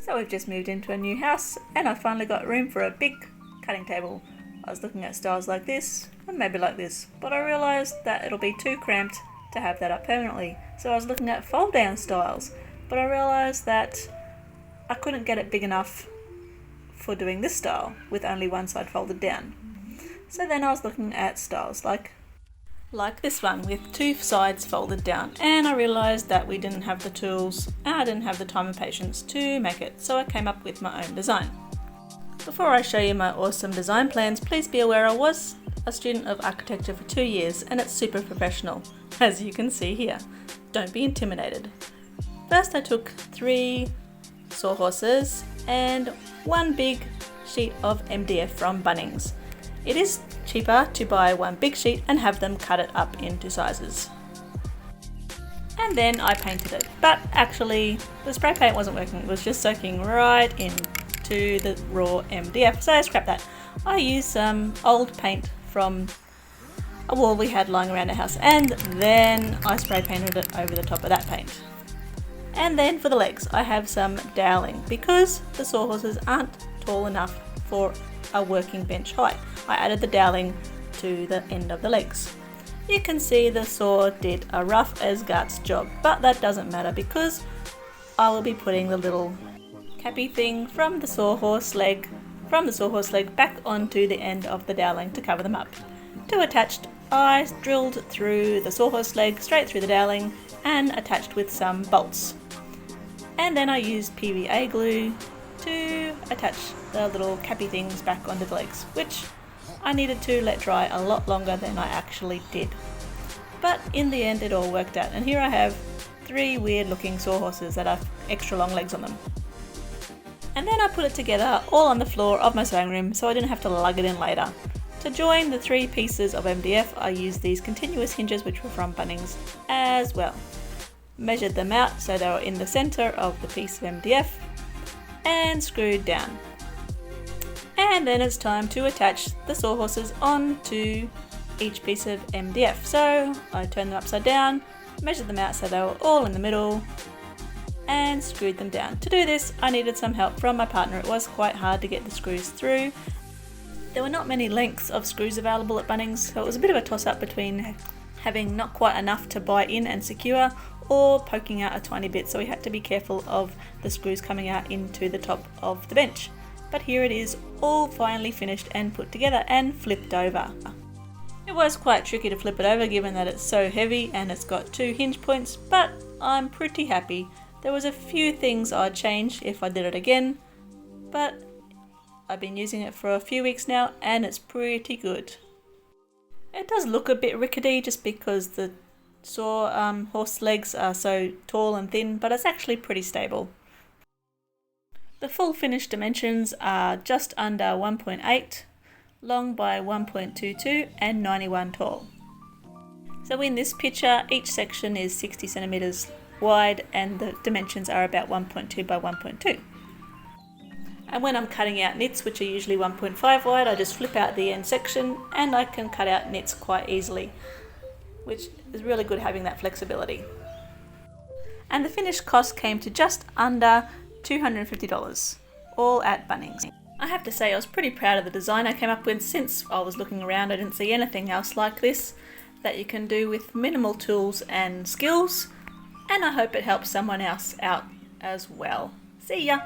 So we've just moved into a new house and I finally got room for a big cutting table. I was looking at styles like this and maybe like this, but I realised that it'll be too cramped to have that up permanently. So I was looking at fold down styles, but I realised that I couldn't get it big enough for doing this style with only one side folded down. So then I was looking at styles like this one with two sides folded down, and I realised that we didn't have the tools and I didn't have the time and patience to make it, so I came up with my own design. Before I show you my awesome design plans, please be aware I was a student of architecture for 2 years and it's super professional, as you can see here. Don't be intimidated. First I took 3 sawhorses and one big sheet of MDF from Bunnings. It is cheaper to buy one big sheet and have them cut it up into sizes. And then I painted it, but actually the spray paint wasn't working, it was just soaking right into the raw MDF, so I scrapped that. I used some old paint from a wall we had lying around the house, and then I spray painted it over the top of that paint. And then for the legs, I have some doweling because the sawhorses aren't tall enough for a working bench height. I added the doweling to the end of the legs. You can see the saw did a rough as guts job, but that doesn't matter because I will be putting the little cappy thing from the sawhorse leg back onto the end of the doweling to cover them up. To attach, I drilled through the sawhorse leg straight through the doweling and attached with some bolts. And then I used PVA glue to attach the little cappy things back onto the legs, which I needed to let dry a lot longer than I actually did. But in the end it all worked out, and here I have 3 weird looking sawhorses that have extra long legs on them. And then I put it together all on the floor of my sewing room so I didn't have to lug it in later. To join the 3 pieces of MDF, I used these continuous hinges which were from Bunnings as well. Measured them out so they were in the centre of the piece of MDF and screwed down. And then it's time to attach the sawhorses onto each piece of MDF. So I turned them upside down, measured them out so they were all in the middle, and screwed them down. To do this, I needed some help from my partner. It was quite hard to get the screws through. There were not many lengths of screws available at Bunnings, so it was a bit of a toss-up between having not quite enough to buy in and secure or poking out a tiny bit, so we had to be careful of the screws coming out into the top of the bench. But here it is, all finally finished and put together and flipped over. It was quite tricky to flip it over given that it's so heavy and it's got 2 hinge points, but I'm pretty happy. There was a few things I'd change if I did it again, but I've been using it for a few weeks now and it's pretty good. It does look a bit rickety just because the horse legs are so tall and thin, but it's actually pretty stable. The full finished dimensions are just under 1.8 long by 1.22 and 91 tall. So in this picture, each section is 60 centimeters wide and the dimensions are about 1.2 by 1.2. And when I'm cutting out knits, which are usually 1.5 wide, I just flip out the end section and I can cut out knits quite easily, which is really good having that flexibility. And the finished cost came to just under $250, all at Bunnings. I have to say I was pretty proud of the design I came up with. Since I was looking around, I didn't see anything else like this that you can do with minimal tools and skills, and I hope it helps someone else out as well. See ya!